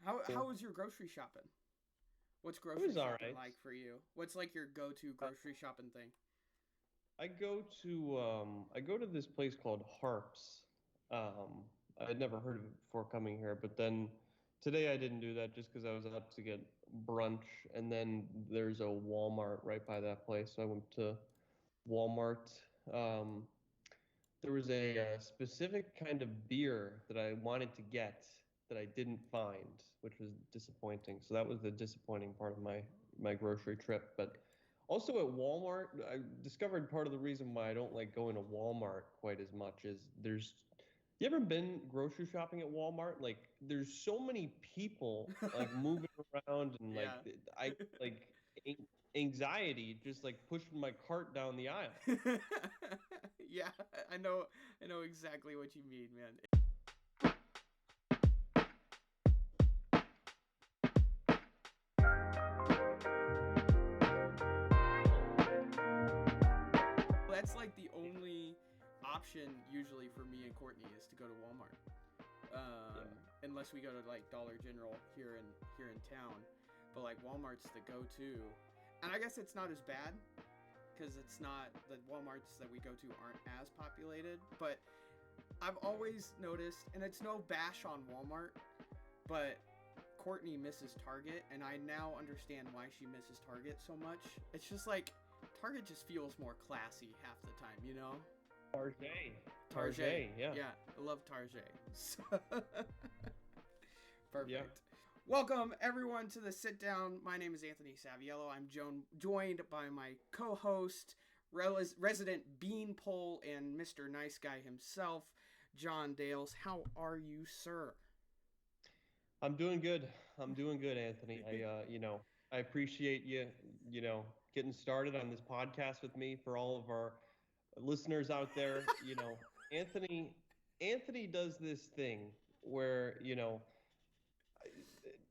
How Cool. was your grocery shopping? What's It grocery was all shopping right. like for you? What's like your go-to Uh, grocery shopping thing? I go to this place called Harps. I had never heard of it before coming here, but then today I didn't do that just because I was out to get brunch, and then there's a Walmart right by that place, so I went to Walmart. Um, there was a specific kind of beer that I wanted to get that I didn't find, which was disappointing. So that was the disappointing part of my grocery trip. But also at Walmart, I discovered part of the reason why I don't like going to Walmart quite as much is there's you ever been grocery shopping at Walmart? Like there's so many people like moving around and like Yeah. I like an- anxiety just like pushing my cart down the aisle. Yeah, I know I know exactly what you mean, man. That's like the only option usually for me and Courtney is to go to Walmart. Yeah. Unless we go to like Dollar General here in town, but like Walmart's the go-to, and I guess it's not as bad because it's not the Walmarts that we go to aren't as populated. But I've always noticed, and it's no bash on Walmart, but Courtney misses Target, and I now understand why she misses Target so much. It's just like Target just feels more classy half the time, you know? Tarjay. Target, Tarjay, yeah. yeah, I love Target. So Yeah. perfect. Welcome everyone to the sit down. My name is Anthony Saviello. I'm joined by my co-host, resident beanpole, and Mr. Nice Guy himself, John Dales. How are you, sir? I'm doing good. I'm doing good, Anthony. I appreciate you, getting started on this podcast with me for all of our listeners out there. Anthony Anthony does this thing where,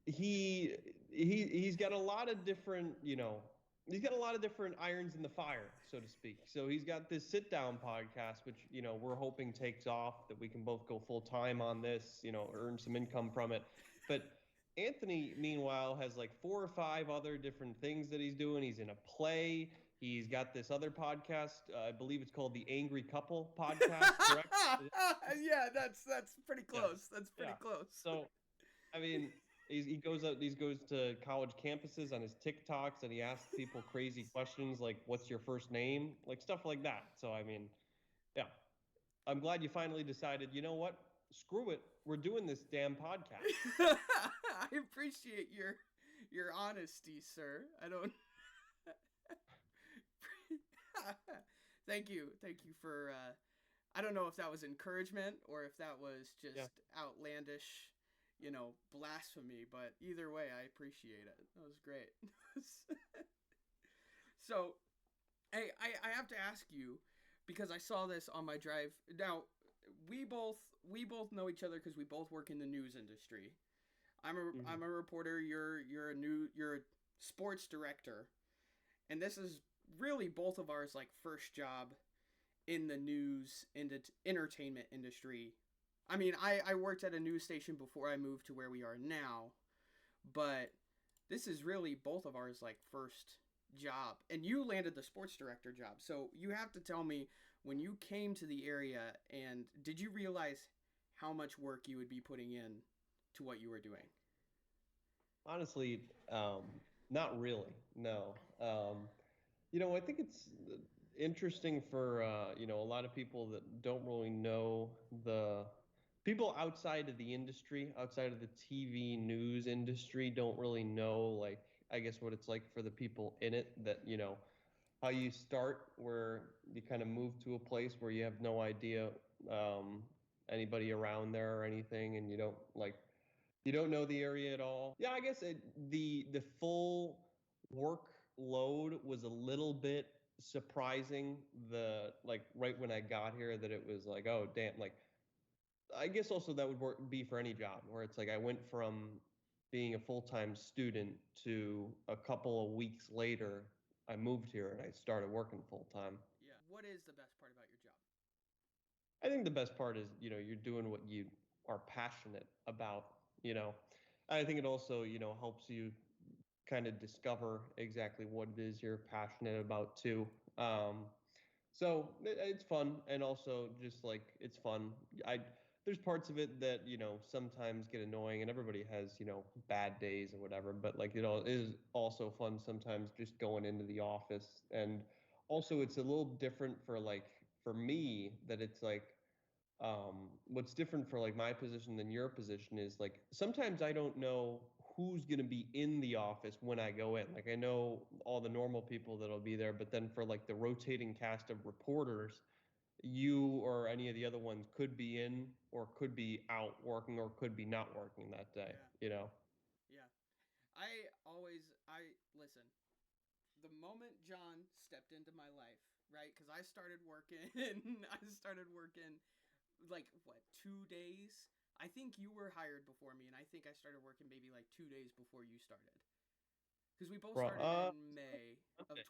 he he's got a lot of different, he's got a lot of different irons in the fire, so to speak. So he's got this sit down podcast, which, we're hoping takes off, that we can both go full time on this, earn some income from it. But Anthony, meanwhile, has like four or five other different things that he's doing. He's in a play. He's got this other podcast. I believe it's called the Angry Couple podcast, correct? Yeah, that's pretty Yeah. close. That's pretty Yeah. close. So I mean, he goes to college campuses on his TikToks, and he asks people crazy questions like, "What's your first name?" Like stuff like that. So I mean, yeah, I'm glad you finally decided. You know what? Screw it. We're doing this damn podcast. I appreciate your honesty, sir. I don't. Thank you for. I don't know if that was encouragement or if that was Yeah. just outlandish, blasphemy. But either way, I appreciate it. That was great. So, hey, I have to ask you because I saw this on my drive. Now, we both we both know each other because we both work in the news industry. Hmm. I'm a reporter. You're a sports director, and this is really both of ours like first job in the news in the entertainment industry. I mean, I worked at a news station before I moved to where we are now, but this is really both of ours like first job. And you landed the sports director job. So you have to tell me when you came to the area and did you realize how much work you would be putting in to what you were doing? Honestly, not really. No. I think it's interesting for a lot of people that don't really know the people outside of the industry, outside of the TV news industry, don't really know, like, I guess what it's like for the people in it, that how you start, where you kind of move to a place where you have no idea um, anybody around there or anything, and you don't know the area at all. Yeah, I guess the full workload was a little bit surprising. The like right when I got here, that it was like, oh damn, like I guess also that would be for any job where it's like I went from being a full-time student to a couple of weeks later I moved here and I started working full time. Yeah. What is the best part about your job? I think the best part is, you're doing what you are passionate about, you know. I think it also, helps you kind of discover exactly what it is you're passionate about too. So it's fun, and also just like it's fun. I There's parts of it that sometimes get annoying, and everybody has bad days or whatever. But like it is also fun sometimes just going into the office, and also it's a little different for like for me that it's like what's different for like my position than your position is like sometimes I don't know who's going to be in the office when I go in. Like I know all the normal people that'll be there, but then for like the rotating cast of reporters, you or any of the other ones could be in or could be out working or could be not working that day, Yeah, you know? yeah. I listen. The moment John stepped into my life, right? Because I started working, I started working like what 2 days. I think you were hired before me, and I think I started working maybe like 2 days before you started. Because we both Bro, started in May of Monday.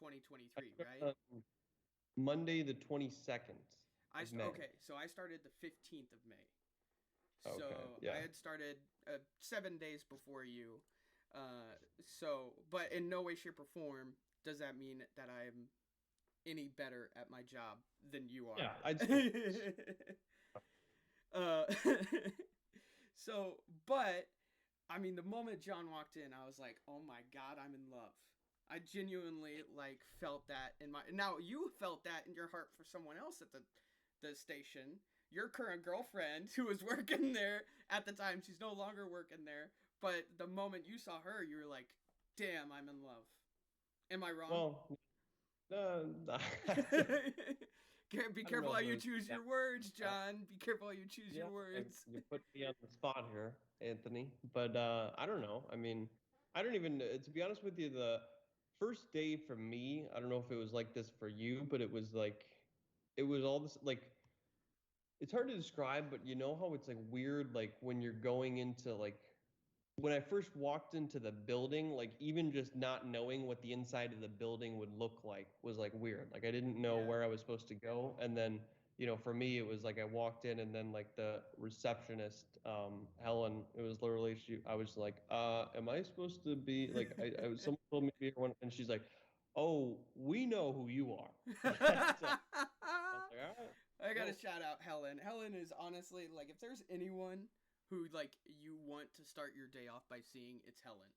I 2023, right? started on Monday the 22nd of May. Okay, so I started the 15th of May. Okay, So yeah. I had started 7 days before you. But in no way, shape, or form does that mean that I'm any better at my job than you Yeah, are. I'd say uh, so, but I mean, the moment John walked in, I was like, "Oh my god, I'm in love." I genuinely like felt that in my. Now you felt that in your heart for someone else at the station. Your current girlfriend, who was working there at the time, she's no longer working there. But the moment you saw her, you were like, "Damn, I'm in love." Am I wrong? well, uh, Be I don't careful know how if it you was choose that. your words, John. Be careful how you choose Yeah, your words. you put me on the spot here, Anthony. But I don't know. I mean, I don't even, to be honest with you, the first day for me, I don't know if it was like this for you, but it was like, it was all this, like, it's hard to describe, but you know how it's like weird, like when you're going into like when I first walked into the building, like even just not knowing what the inside of the building would look like was like weird. Like I didn't know Yeah. where I was supposed to go. And then, for me, it was like I walked in and then like the receptionist, Helen, it was literally I was like, am I supposed to be like, someone told me to be here one, and she's like, oh, we know who you are. So I was like, all right, I gotta go. shout out Helen. Helen is honestly like if there's anyone who like you want to start your day off by seeing, it's Helen.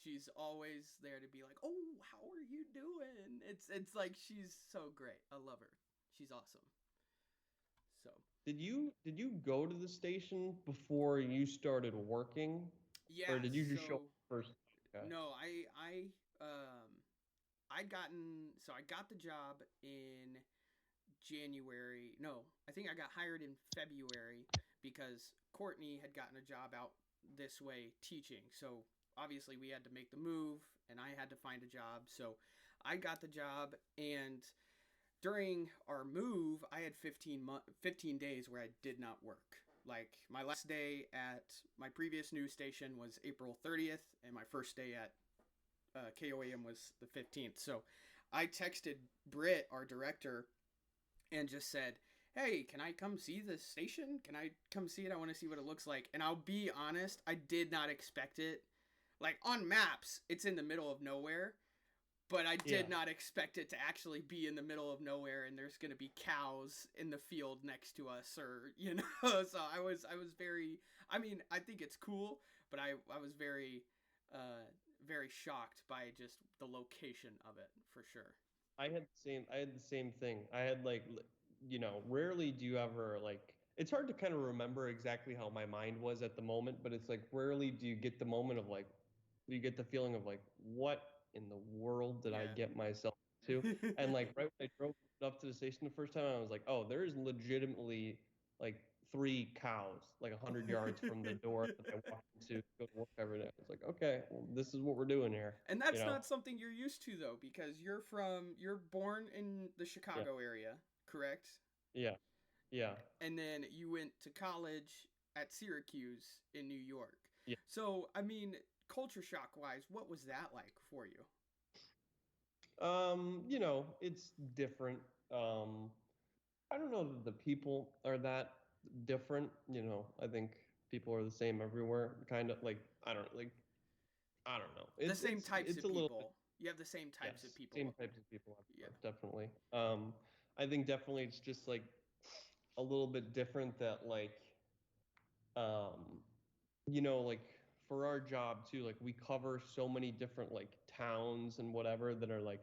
She's always there to be like, "Oh, how are you doing?" It's like she's so great. I love her. She's awesome. So Did you go to the station before you started working, or yeah, did you just show up so first? Okay. no, I got the job in January. No, I think I got hired in February because Courtney had gotten a job out this way teaching. So obviously we had to make the move and I had to find a job. So I got the job, and during our move, I had 15 days where I did not work. Like my last day at my previous news station was April 30th, and my first day at KOAM was the 15th. So I texted Britt, our director, and just said, "Hey, can I come see the station? Can I come see it? I want to see what it looks like." And I'll be honest, I did not expect it. Like on maps, it's in the middle of nowhere, but I Yeah. did not expect it to actually be in the middle of nowhere and there's going to be cows in the field next to us, or so I was very, I mean, I think it's cool, but I was very very shocked by just the location of it for sure. I had the same thing. I had like rarely do you ever like it's hard to kind of remember exactly how my mind was at the moment, but it's like rarely do you get the moment of like you get the feeling of like what in the world did I Yeah. get myself to? And like right when I drove up to the station the first time, I was like, oh, there is legitimately like three cows like 100 yards from the door that I walk into to go to work every day. I was like, okay, well, this is what we're doing here, And you that's know? not something you're used to though, because you're born in the Yeah, Chicago area, correct? yeah, yeah, And then you went to college at Syracuse in New York. yeah. So, I mean, culture shock wise, what was that like for you? It's different. I don't know that the people are that different. I think people are the same everywhere. Kind of like I don't like I don't know. The same types It's of a little bit. people. You have the same types of Yes, same people. types of people Yeah. everywhere, definitely. I think definitely it's just like a little bit different that like um like for our job too, like we cover so many different like towns and whatever that are like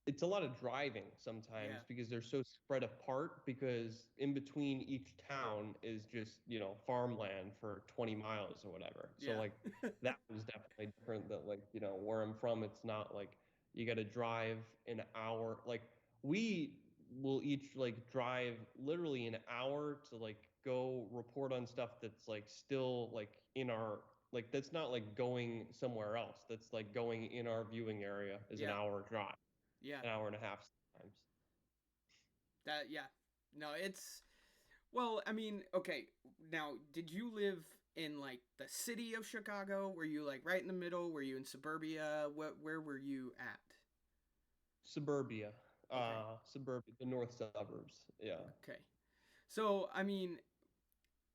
it's a lot of driving sometimes Yeah. because they're so spread apart because in between each town is just farmland for 20 miles or whatever, so Yeah. like that was definitely different that like where I'm from it's not like you got to drive an hour, like we will each like drive literally an hour to like go report on stuff that's like still like in our like that's not like going somewhere else, that's like going in our viewing area is an Yeah. hour drive, Yeah. an hour and a half sometimes. That yeah. No, it's well, I mean, okay. Now, did you live in like the city of Chicago? Were you like right in the middle? Were you in suburbia? Where were you at? Suburbia, Okay. suburbia, the north suburbs. Yeah, Okay. So, I mean,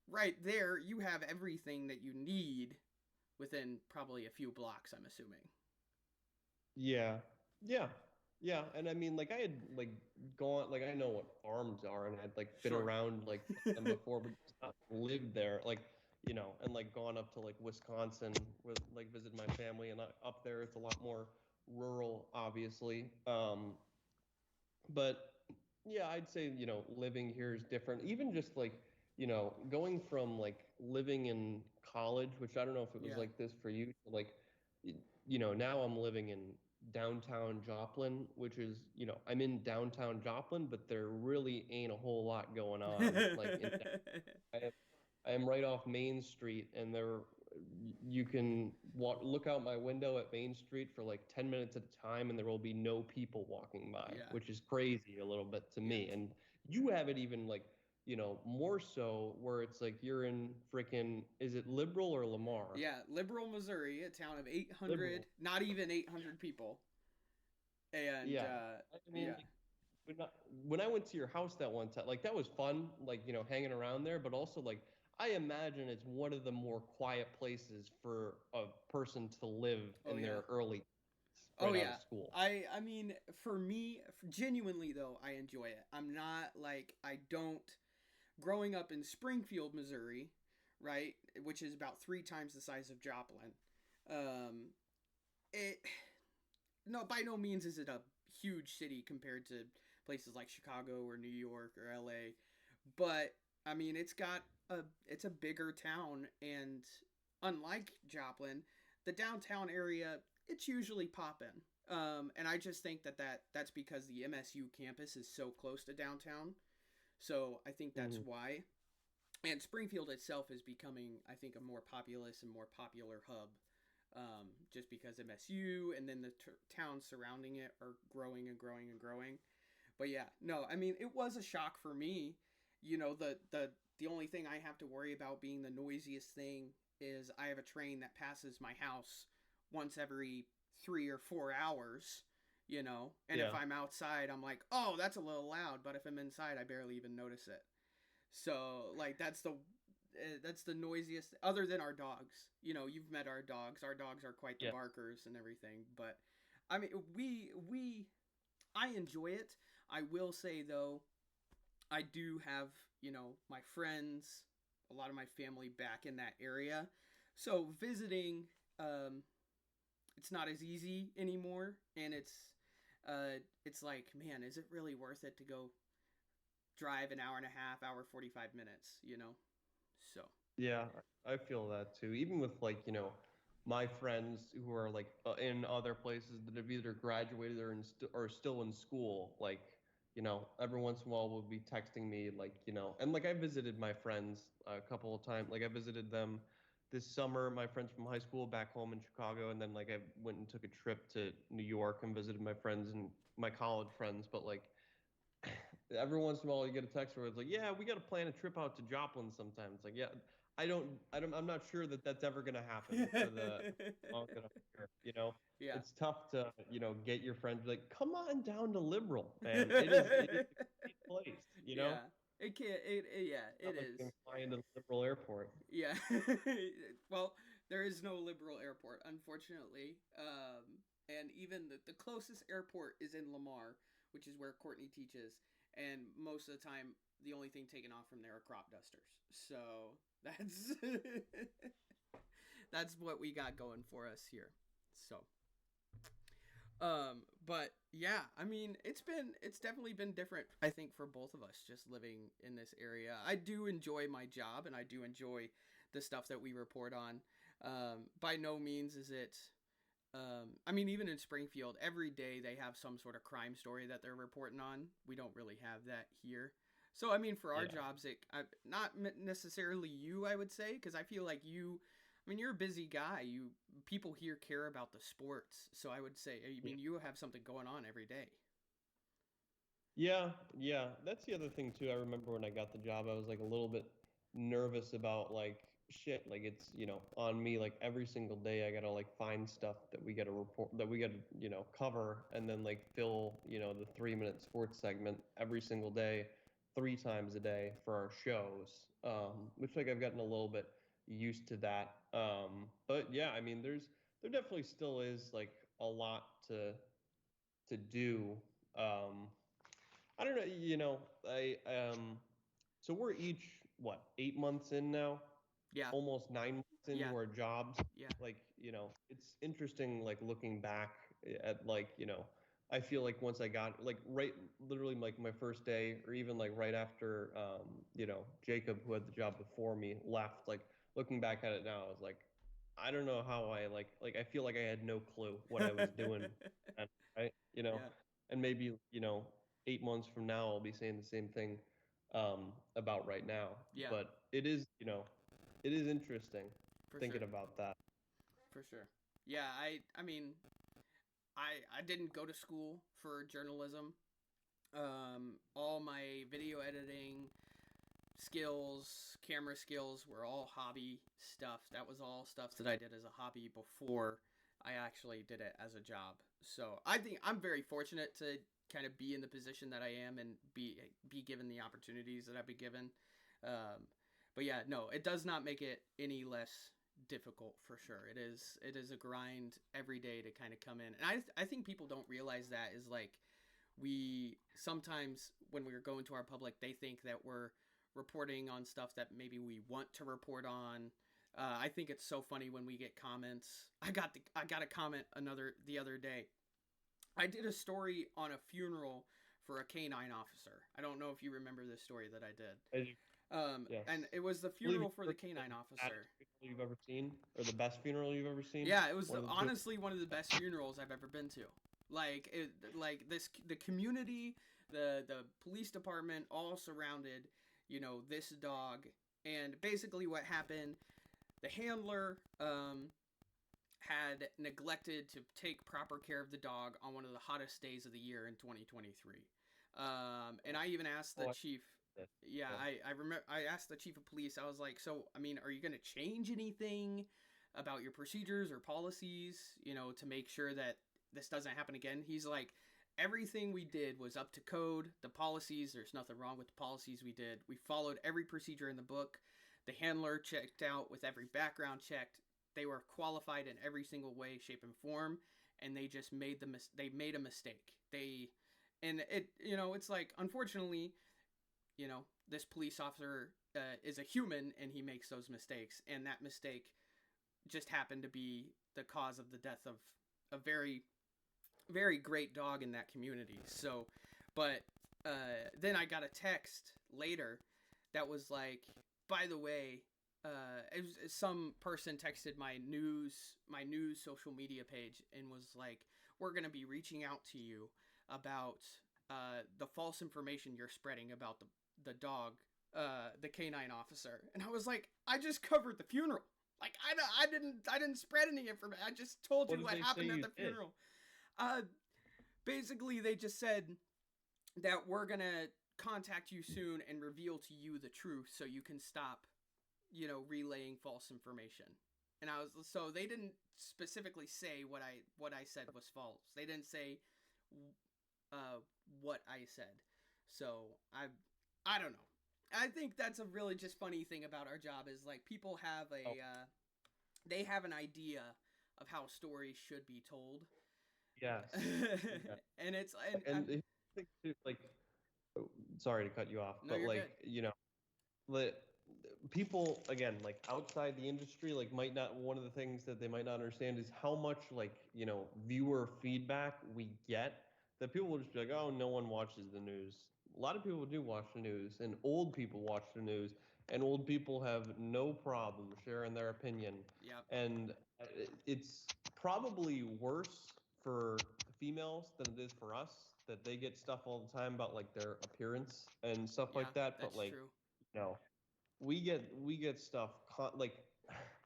right there you have everything that you need within probably a few blocks, I'm assuming. yeah, yeah, yeah. And I mean, like I had like gone, like I know what farms are, and I'd like been Sure. around like them before, but just not lived there. Like and like gone up to like Wisconsin with like visit my family, and up there it's a lot more rural, obviously. But yeah, I'd say, living here is different. Even just like, going from like living in college, which I don't know if it was Yeah. like this for you, to like, now I'm living in downtown Joplin, which is, I'm in downtown Joplin, but there really ain't a whole lot going on. Like I am, I am right off Main Street, and you can look out my window at Main Street for like 10 minutes at a time, and there will be no people walking by, Yeah. which is crazy a little bit to Yeah. me. And you have it even like, more so where it's like you're in freaking, is it Liberal or Lamar? Yeah, Liberal, Missouri, a town of 800, Liberal. not even 800 people. And Yeah. I mean, yeah. like, when I went to your house that one time, like that was fun, like hanging around there. But also, like I imagine it's one of the more quiet places for a person to live Oh in yeah. their early, Oh right out of yeah. school. I mean, for me, genuinely though, I enjoy it. I'm not like I don't growing up in Springfield, Missouri, right, which is about 3 times the size of Joplin. Um it no, by no means is it a huge city compared to places like Chicago or New York or LA, but I mean, it's a bigger town, and unlike Joplin, the downtown area it's usually poppin'. And I just think that's because the MSU campus is so close to downtown. So I think that's Hmm. why. And Springfield itself is becoming, I think, a more populous and more popular hub, just because MSU and then the towns surrounding it are growing and growing and growing. But yeah, no, I mean it was a shock for me. The only thing I have to worry about being the noisiest thing is I have a train that passes my house once every 3 or 4 hours. And if Yeah, I'm outside, I'm like, oh, that's a little loud. But if I'm inside, I barely even notice it. So like that's the noisiest, other than our dogs. You've met our dogs. Our dogs are quite the yeah, barkers and everything. But I mean, we I enjoy it. I will say though, I do have, my friends, a lot of my family back in that area. So visiting, um, it's not as easy anymore, and it's like, man, is it really worth it to go drive an hour and a half, hour 45 minutes? So yeah. I feel that too. Even with like, my friends who are like in other places that have either graduated or or still in school, like, every once in a while will be texting me like, and like I visited my friends a couple of times. Like I visited them this summer, my friends from high school back home in Chicago, and then like I went and took a trip to New York and visited my friends and my college friends. But like every once in a while you get a text where it's like, yeah, we got to plan a trip out to Joplin sometime. It's like, yeah, I'm not sure that that's ever going to happen for the long that I'm here. yeah. It's tough to, get your friends like, come on down to Liberal, man. It is a great place, Yeah. Yeah, it Not like you is. can fly into the Liberal airport. Yeah. Well, There is no liberal airport, unfortunately. And even the closest airport is in Lamar, which is where Courtney teaches. And most of the time, the only thing taken off from there are crop dusters. So that's that's what we got going for us here. So, but yeah, I mean, it's definitely been different. I think for both of us, just living in this area, I do enjoy my job, and I do enjoy the stuff that we report on. By no means is it. I mean, even in Springfield, every day they have some sort of crime story that they're reporting on. We don't really have that here. So, I mean, for our Yeah. jobs, not necessarily you, I would say, because I feel like you, I mean, you're a busy guy. People here care about the sports. So I would say, I Yeah. mean, you have something going on every day. Yeah, yeah. That's the other thing too. I remember when I got the job, I was like a little bit nervous about like shit, like it's, on me like every single day I gotta like find stuff that we gotta report that we gotta, cover and then like fill, the 3 minute sports segment every single day, 3 times a day for our shows. Which like I've gotten a little bit used to that. But yeah, I mean there definitely still is like a lot to do. Um I don't know, so we're each what, 8 months in now, Yeah, almost 9 months yeah, into our jobs. yeah, Like, it's interesting like looking back at like, I feel like once I got like right literally like my first day or even like right after Jacob, who had the job before me, left, like looking back at it now, I was like, I don't know how I like I feel like I had no clue what I was doing, and right? yeah, And maybe, 8 months from now I'll be saying the same thing about right now. yeah, But it is interesting for thinking sure, about that. for sure. Yeah, I mean, I didn't go to school for journalism. All my video editing skills, camera skills were all hobby stuff. That was all stuff that I did as a hobby before I actually did it as a job. So I think I'm very fortunate to kind of be in the position that I am and be given the opportunities that I've been given. Um, but yeah, no, it does not make it any less difficult for sure. It is a grind every day to kind of come in, and I think people don't realize that is like we sometimes when we're going to our public, they think that we're reporting on stuff that maybe we want to report on. I think it's so funny when we get comments. I got a comment the other day. I did a story on a funeral for a canine officer. I don't know if you remember this story that I did. I do. Yes. And it was the I believe funeral for the yours was canine the officer. saddest funeral you've ever seen, or the best funeral you've ever seen. Yeah, it was One of the two. honestly one of the best funerals I've ever been to. Like this, the community, the police department, all surrounded, this dog. And basically, what happened? The handler had neglected to take proper care of the dog on one of the hottest days of the year in 2023. And I even asked the Oh, chief. that. Yeah, Yeah. I remember. I asked the chief of police. I was like, so I mean, are you going to change anything about your procedures or policies, to make sure that this doesn't happen again? He's like, everything we did was up to code. The policies, there's nothing wrong with the policies we did. We followed every procedure in the book. The handler checked out with every background checked. They were qualified in every single way, shape, and form, and they just they made a mistake. And it's like, unfortunately, this police officer is a human and he makes those mistakes, and that mistake just happened to be the cause of the death of a very, very great dog in that community. So, but then I got a text later that was like, by the way, some person texted my news social media page and was like, we're gonna be reaching out to you about the false information you're spreading about the dog, the canine officer. And I was like, I just covered the funeral. Like I didn't spread any information. I just told What you did what they say happened at you the did? funeral. Uh, Basically they just said that we're gonna contact you soon and reveal to you the truth so you can stop, relaying false information. And I was so they didn't specifically say what I said was false. They didn't say uh, what I said. So I don't know. I think that's a really just funny thing about our job is like people have Oh, they have an idea of how stories should be told. Yes. Yeah. And it's And I think too, like, oh, sorry to cut you off, no, but you're like, good. the people again, like outside the industry, like might not, one of the things that they might not understand is how much like, viewer feedback we get, that people will just be like, oh, no one watches the news. A lot of people do watch the news, and old people watch the news, and old people have no problem sharing their opinion. Yep. And it's probably worse for females than it is for us, that they get stuff all the time about like their appearance and stuff Yeah, like that. But that's like, true. you know, we get stuff like,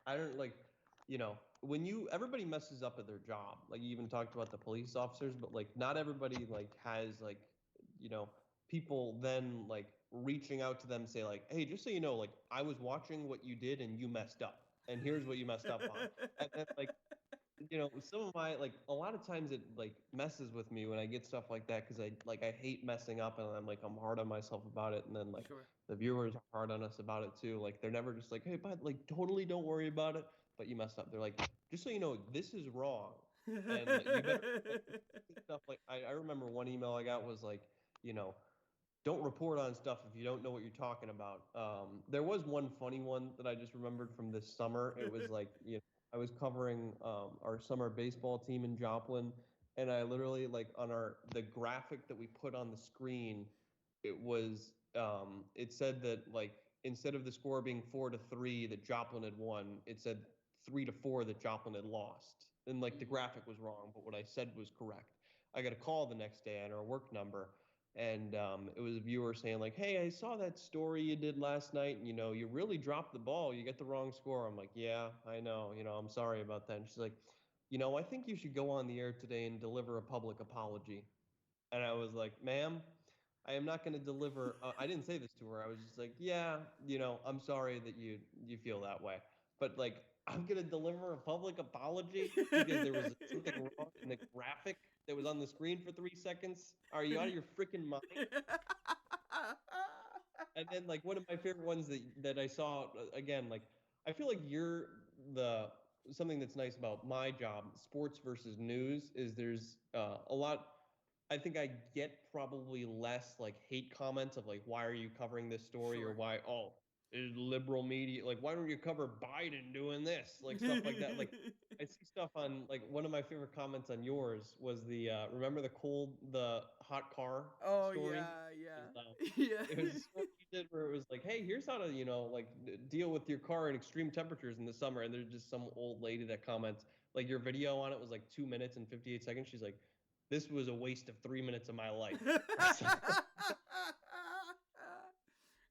I don't like, when you everybody messes up at their job. Like, you even talked about the police officers, but like not everybody like has like, you know people then like reaching out to them, say like, hey, just so you know, like I was watching what you did and you messed up, and here's what you messed up on. And then like, some of my, like, a lot of times it like messes with me when I get stuff like that, because I hate messing up, and I'm hard on myself about it, and then like Sure. the viewers are hard on us about it too. Like, they're never just like, hey, but like totally don't worry about it, but you messed up. They're like, just so you know, this is wrong, and you better like stuff. Like, I remember one email I got was like, you know don't report on stuff if you don't know what you're talking about. There was one funny one that I just remembered from this summer. It was like, I was covering our summer baseball team in Joplin, and I literally, like, on the graphic that we put on the screen, it said that, like, instead of the score being 4-3 that Joplin had won, it said 3-4 that Joplin had lost, and like the Mm. graphic was wrong, but what I said was correct. I got a call the next day on our work number, and it was a viewer saying like, hey, I saw that story you did last night, and you really dropped the ball, you get the wrong score. I'm like, yeah, I know, I'm sorry about that. And she's like, I think you should go on the air today and deliver a public apology. And I was like, ma'am, I am not going to deliver. I didn't say this to her. I was just like, yeah, I'm sorry that you feel that way, but like, I'm going to deliver a public apology because there was something wrong in the graphic that was on the screen for 3 seconds. Are you out of your freaking mind? And then, like, one of my favorite ones that I saw, again, like, I feel like you're the something that's nice about my job, sports versus news, is there's a lot. I think I get probably less like hate comments of like, why are you covering this story, or Sure. why, oh, is liberal media, like, why don't you cover Biden doing this, like stuff like that. Like, I see stuff on, like, one of my favorite comments on yours was the remember the hot car Oh story. yeah, It was, yeah, yeah. it was a story you did where it was like, hey, here's how to, like, deal with your car in extreme temperatures in the summer. And there's just some old lady that comments, like, your video on it was like 2 minutes and 58 seconds. She's like, this was a waste of 3 minutes of my life. So,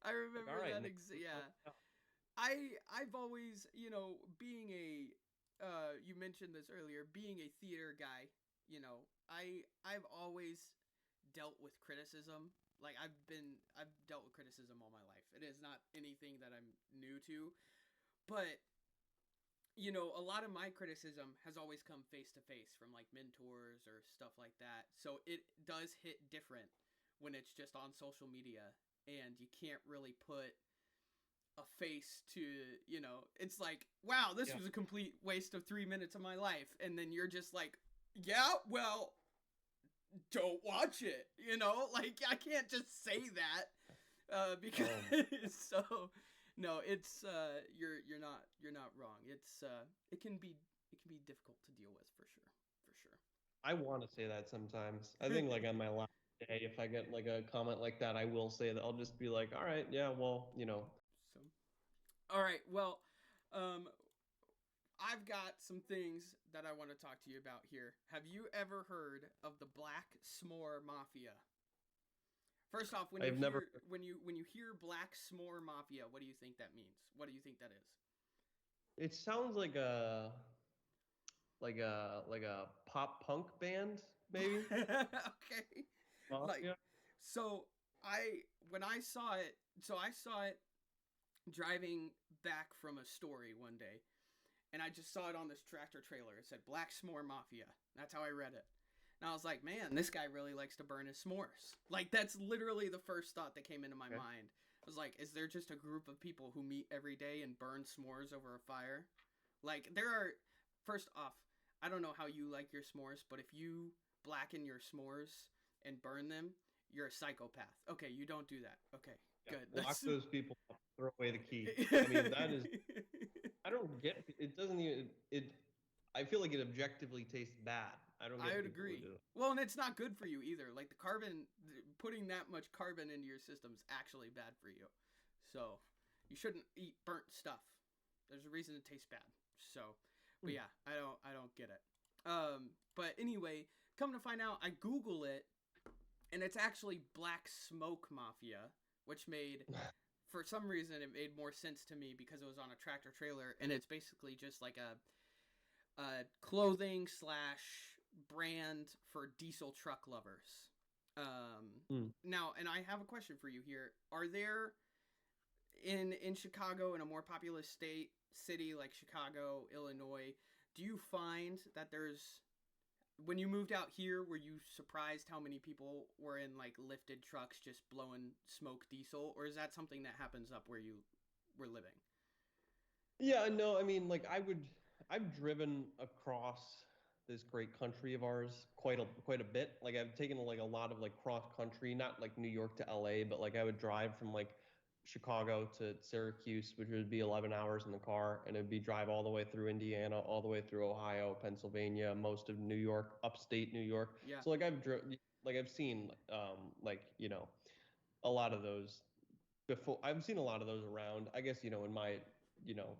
I like, all remember right, that. Nick, Yeah, I've always, being a you mentioned this earlier, being a theater guy, I've always dealt with criticism. Like, I've dealt with criticism all my life. It is not anything that I'm new to, but a lot of my criticism has always come face to face from like mentors or stuff like that. So it does hit different when it's just on social media and you can't really put a face to, it's like, wow, this yeah, was a complete waste of 3 minutes of my life. And then you're just like, yeah, well, don't watch it. Like, I can't just say that because so no, it's you're not wrong. It can be difficult to deal with for sure, for sure. I want to say that sometimes. I think like on my last day, if I get like a comment like that, I will say that. I'll just be like, all right, yeah, well, So, all right, well, um, I've got some things that I want to talk to you about here. Have you ever heard of the Black S'more Mafia? First off, when you I've never. hear when you hear Black S'more Mafia, what do you think that means? What do you think that is? It sounds like a pop punk band, maybe. Okay. Like, Mafia. so I when I saw it, I saw it driving back from a story one day, and I just saw it on this tractor trailer. It said Black S'more Mafia. That's how I read it. And I was like, man, this guy really likes to burn his s'mores. Like, that's literally the first thought that came into my Okay. mind. I was like, is there just a group of people who meet every day and burn s'mores over a fire? Like there are, first off, I don't know how you like your s'mores, but if you blacken your s'mores and burn them, you're a psychopath. Okay, you don't do that. Okay, Yeah, good. lock That's those people up, throw away the key. I mean, that is, I don't get it. Doesn't even it. I feel like it objectively tastes bad. I don't I get would people who agree. do it. Well, and it's not good for you either. Like the carbon, putting that much carbon into your system is actually bad for you. So you shouldn't eat burnt stuff. There's a reason it tastes bad. So, but Hmm. yeah, I don't get it. But anyway, come to find out, I Google it, and it's actually Black Smoke Mafia, which made, for some reason, it made more sense to me because it was on a tractor trailer, and it's basically just like a clothing slash brand for diesel truck lovers. Hmm. Now, and I have a question for you here. Are there in Chicago, in a more populous city like Chicago, Illinois, do you find that there's, when you moved out here, were you surprised how many people were in like lifted trucks just blowing smoke diesel, or is that something that happens up where you were living? Yeah, no, I mean, like I've driven across this great country of ours quite a bit. Like I've taken like a lot of like cross country, not like New York to LA, but like I would drive from like Chicago to Syracuse, which would be 11 hours in the car, and it'd be drive all the way through Indiana, all the way through Ohio, Pennsylvania, most of New York, upstate New York. Yeah, So like I've seen like, a lot of those before. I've seen a lot of those around. I guess, in my, you know,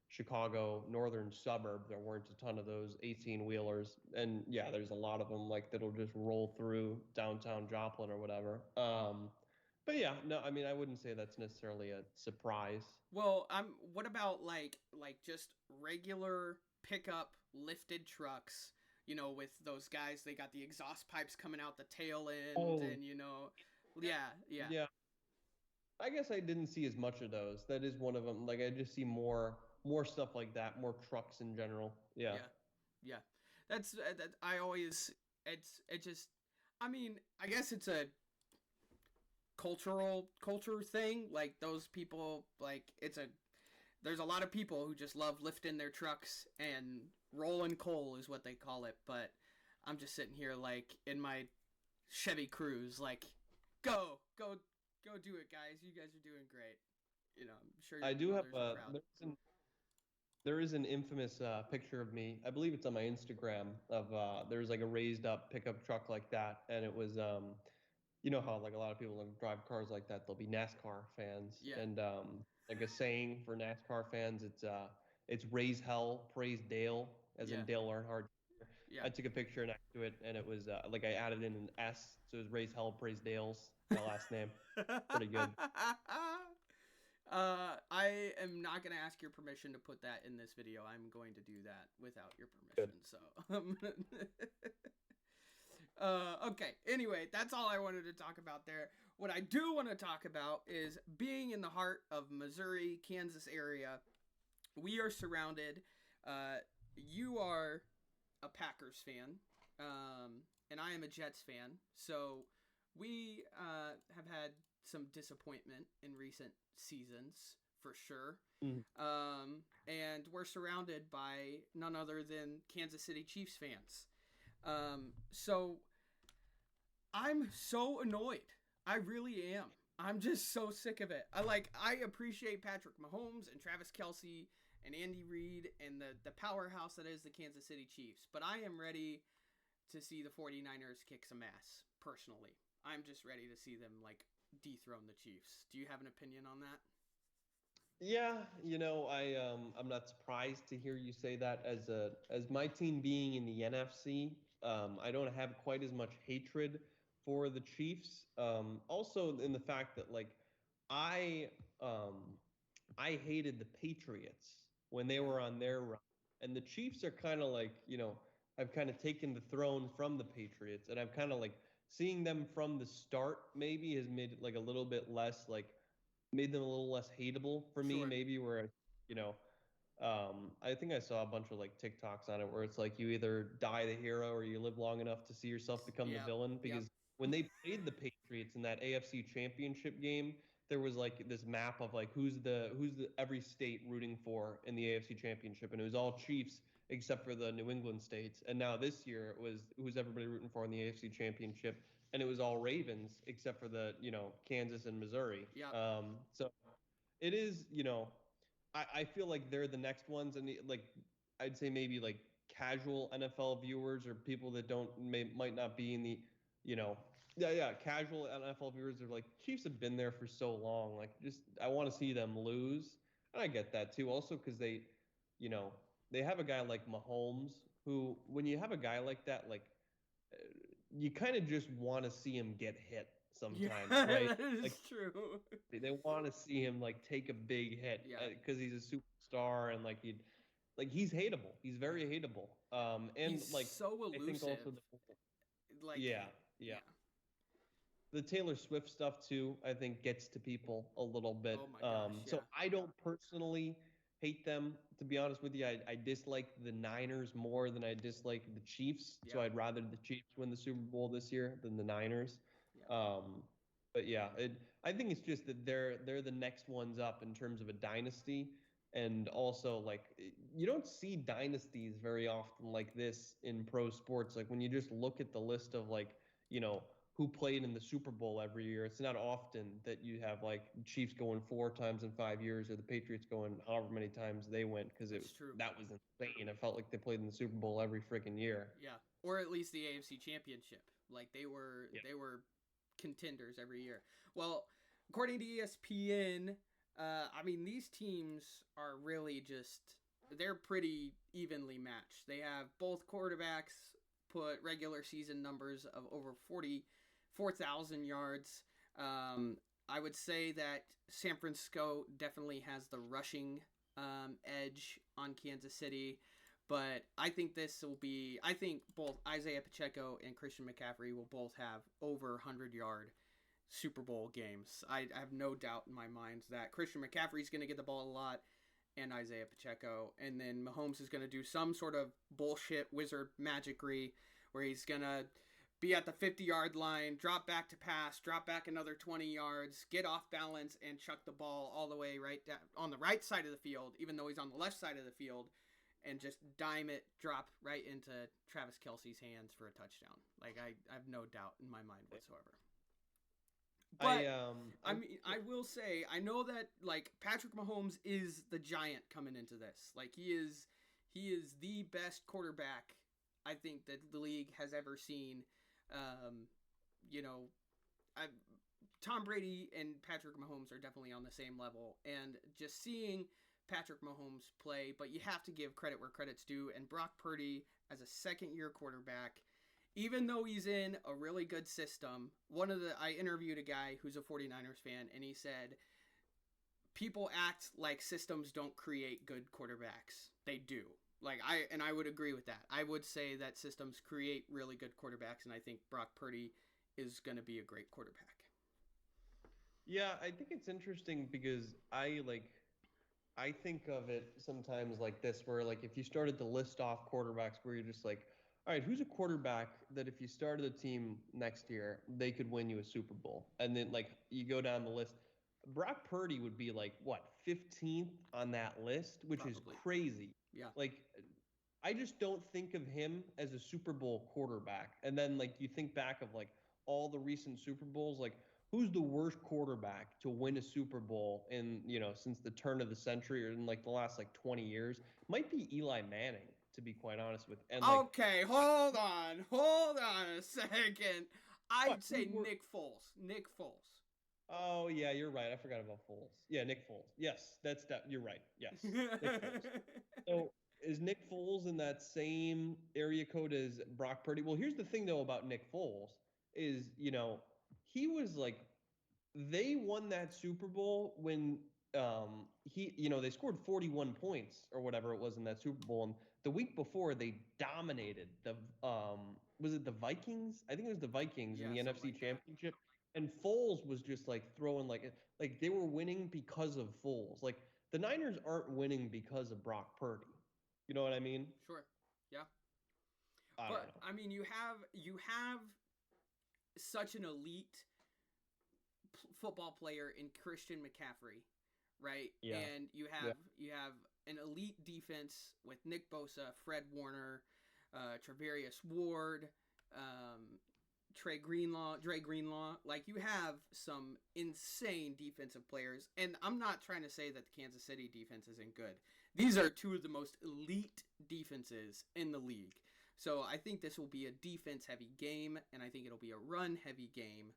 Chicago northern suburb, there weren't a ton of those 18 wheelers. And yeah, there's a lot of them like that'll just roll through downtown Joplin or whatever. But yeah, no, I mean, I wouldn't say that's necessarily a surprise. well, I'm. What about like just regular pickup lifted trucks? You know, with those guys, they got the exhaust pipes coming out the tail end, Oh, and yeah, yeah, yeah. I guess I didn't see as much of those. That is one of them. Like I just see more stuff like that, more trucks in general. Yeah. yeah, yeah. That's that. I always. It just. I mean, I guess it's a culture thing. Like those people, like it's a. There's a lot of people who just love lifting their trucks and rolling coal is what they call it. But I'm just sitting here like in my Chevy Cruze, like go go do it, guys. You guys are doing great. I'm sure I your do have mothers are proud. there is an infamous picture of me. I believe it's on my Instagram of there's like a raised up pickup truck like that, and it was you know how like a lot of people that drive cars like that, they'll be NASCAR fans, Yeah, and like a saying for NASCAR fans, it's raise hell, praise Dale, as in yeah, Dale Earnhardt. yeah. I took a picture next to it, and it was like I added in an S, so it was raise hell, praise Dale's my last name. Pretty good. I am not going to ask your permission to put that in this video. I'm going to do that without your Good. permission. Okay. Anyway, that's all I wanted to talk about there. What I do want to talk about is being in the heart of Missouri, Kansas area. We are surrounded. You are a Packers fan, and I am a Jets fan. So we have had some disappointment in recent seasons for sure. Mhm. And we're surrounded by none other than Kansas City Chiefs fans. So I'm so annoyed. I really am. I'm just so sick of it. I appreciate Patrick Mahomes and Travis Kelsey and Andy Reid and the powerhouse that is the Kansas City Chiefs, but I am ready to see the 49ers kick some ass, personally. I'm just ready to see them like dethrone the Chiefs. Do you have an opinion on that? Yeah, I'm not surprised to hear you say that. As my team being in the NFC, I don't have quite as much hatred for the Chiefs. Also in the fact that like I um I hated the Patriots when they Yeah, were on their run. And the Chiefs are kind of like, I've kind of taken the throne from the Patriots, and I've kind of like seeing them from the start maybe has made it like a little bit less like made them a little less hateable for me, sure. maybe where, you know, I think I saw a bunch of like TikToks on it where it's like you either die the hero or you live long enough to see yourself become the Yep, villain. yep, Because when they played the Patriots in that AFC Championship game, there was like this map of like who's the every state rooting for in the AFC Championship, and it was all Chiefs except for the New England states. And now this year it was who's everybody rooting for in the AFC Championship, and it was all Ravens except for the Kansas and Missouri. Yeah. So it is, I feel like they're the next ones, and like I'd say maybe like casual NFL viewers or people that might not be in the, you know, yeah, casual NFL viewers are like Chiefs have been there for so long, like just I want to see them lose, and I get that too. Also, because you know, they have a guy like Mahomes who, when you have a guy like that, like you kind of just want to see him get hit Yeah, sometimes, right? that is Like true. they want to see him like take a big hit Yeah. because he's a superstar and like he's hateable. He's Yeah. very hateable. And He's like so I think elusive. also Like, yeah, yeah, yeah. the Taylor Swift stuff too, I think gets to people a little bit. Oh my gosh, So yeah. I don't personally hate them. To be honest with you, I dislike the Niners more than I dislike the Chiefs. Yeah. So I'd rather the Chiefs win the Super Bowl this year than the Niners. Yeah. But yeah, I think it's just that they're the next ones up in terms of a dynasty, and also like you don't see dynasties very often like this in pro sports. Like when you just look at the list of like you know who played in the Super Bowl every year. It's not often that you have like Chiefs going 4 times in 5 years or the Patriots going however many times they went because That's true. that was insane. It felt like they played in the Super Bowl every freaking year. Yeah. Or at least the AFC Championship. Like Yeah. they were contenders every year. Well, according to ESPN, I mean these teams are really just they're pretty evenly matched. They have both quarterbacks put regular season numbers of over 44,000 yards. I would say that San Francisco definitely has the rushing edge on Kansas City. But I think this will be. I think both Isaiah Pacheco and Christian McCaffrey will both have over 100-yard Super Bowl games. I have no doubt in my mind that Christian McCaffrey is going to get the ball a lot, and Isaiah Pacheco, and then Mahomes is going to do some sort of bullshit wizard magicry where he's going to be at the 50-yard line, drop back to pass, drop back another 20 yards, get off balance, and chuck the ball all the way right down on the right side of the field, even though he's on the left side of the field, and just dime it, drop right into Travis Kelce's hands for a touchdown. Like I have no doubt in my mind whatsoever. But I mean, I will say, I know that like Patrick Mahomes is the giant coming into this. Like he is the best quarterback I think that the league has ever seen. Um, you know, I Tom Brady and Patrick Mahomes are definitely on the same level, and just seeing Patrick Mahomes play, but you have to give credit where credit's due. And Brock Purdy, as a second-year quarterback, even though he's in a really good system, I interviewed a guy who's a 49ers fan, and he said people act like systems don't create good quarterbacks. They do. I would agree with that. I would say that systems create really good quarterbacks, and I think Brock Purdy is going to be a great quarterback. Yeah, I think it's interesting because I think of it sometimes like this, where like if you started to list off quarterbacks, where you're just like, all right, who's a quarterback that if you started a team next year, they could win you a Super Bowl, and then like you go down the list, Brock Purdy would be like what 15th on that list, which is Probably. crazy. Yeah. Like I just don't think of him as a Super Bowl quarterback. And then like you think back of like all the recent Super Bowls, like who's the worst quarterback to win a Super Bowl in, since the turn of the century or in like the last like 20 years? Might be Eli Manning, to be quite honest with. And like Okay, hold on a second. what? I'd say Nick Foles. Nick Foles. Oh yeah, you're right. I forgot about Foles. Yeah, Nick Foles. Yes, that's that. You're right. Yes, Nick Foles. So is Nick Foles in that same area code as Brock Purdy? Well, here's the thing though about Nick Foles is, he was like they won that Super Bowl when they scored 41 points or whatever it was in that Super Bowl, and the week before they dominated the was it the Vikings? I think it was the Vikings in Yeah, the something NFC like that. Championship. And Foles was just like throwing like they were winning because of Foles. Like the Niners aren't winning because of Brock Purdy. You know what I mean? Sure. Yeah. I don't But know. I mean, you have such an elite football player in Christian McCaffrey, right? Yeah. And Yeah. you have an elite defense with Nick Bosa, Fred Warner, Travarius Ward, um, Dre Greenlaw. Like you have some insane defensive players, and I'm not trying to say that the Kansas City defense isn't good. These are two of the most elite defenses in the league. So I think this will be a defense heavy game, and I think it'll be a run heavy game.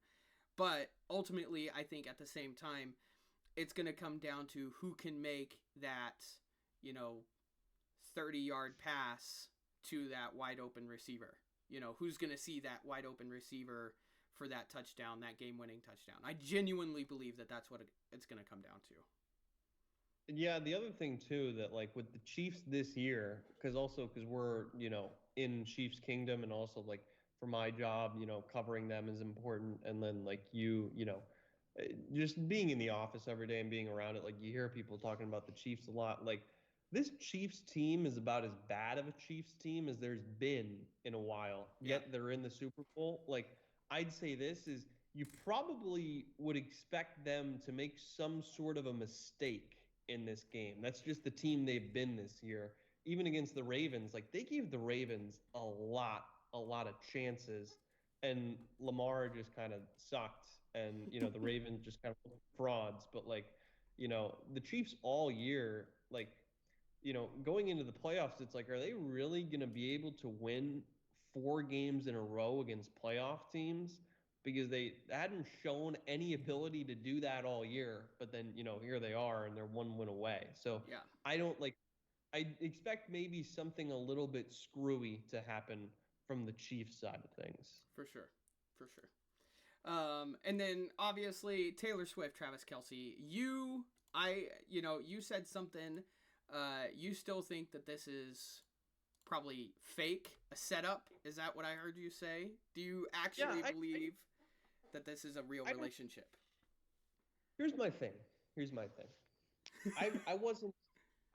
But ultimately, I think at the same time, it's going to come down to who can make that, you know, 30-yard pass to that wide open receiver. You know, who's going to see that wide open receiver for that touchdown, that game winning touchdown. I genuinely believe that that's what it's going to come down to. Yeah, the other thing too that like with the Chiefs this year, because we're in Chiefs Kingdom, and also like for my job, covering them is important, and then like just being in the office every day and being around it, like you hear people talking about the Chiefs a lot. Like this Chiefs team is about as bad of a Chiefs team as there's been in a while. Yeah. Yet they're in the Super Bowl. Like I'd say this is you probably would expect them to make some sort of a mistake in this game. That's just the team they've been this year. Even against the Ravens, like they gave the Ravens a lot of chances, and Lamar just kind of sucked, and the Ravens just kind of frauds. But like, the Chiefs all year, like, going into the playoffs, it's like, are they really gonna be able to win 4 games in a row against playoff teams? Because they hadn't shown any ability to do that all year, but then here they are and they're 1 win away. So Yeah. I don't like. I expect maybe something a little bit screwy to happen from the Chiefs side of things. For sure. For sure. And then obviously Taylor Swift, Travis Kelsey. You said something. You still think that this is probably fake, a setup? Is that what I heard you say? Do you actually believe that this is a real relationship? Here's my thing. Here's my thing. I wasn't.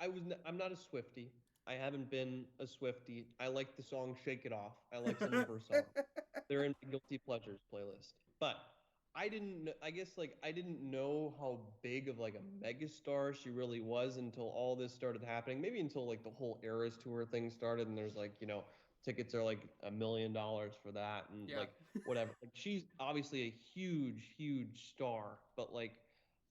I'm not a Swiftie. I haven't been a Swiftie. I like the song "Shake It Off." I like some of her songs. They're in my guilty pleasures playlist. But I didn't. I guess like I didn't know how big of like a megastar she really was until all this started happening. Maybe until like the whole Eras tour thing started, and there's like tickets are like $1 million for that, and Yeah. like whatever. Like she's obviously a huge star, but like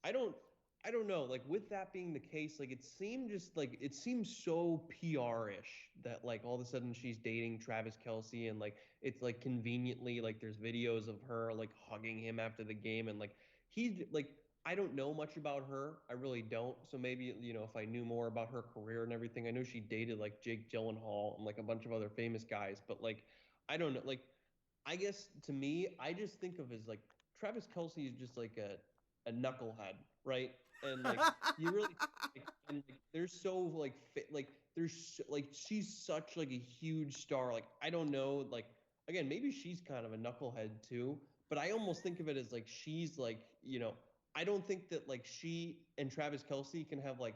I don't. I don't know. Like with that being the case, like it seems so PR-ish that like all of a sudden she's dating Travis Kelsey, and like it's like conveniently like there's videos of her like hugging him after the game, and like he's like I don't know much about her. I really don't. So maybe if I knew more about her career and everything, I know she dated like Jake Gyllenhaal and like a bunch of other famous guys, but like I don't know. Like I guess to me, I just think of as like Travis Kelsey is just like a knucklehead, right? And like you really and like they're so like like like she's such like a huge star. Like I don't know, like again, maybe she's kind of a knucklehead too, but I almost think of it as like she's like, I don't think that like she and Travis Kelsey can have like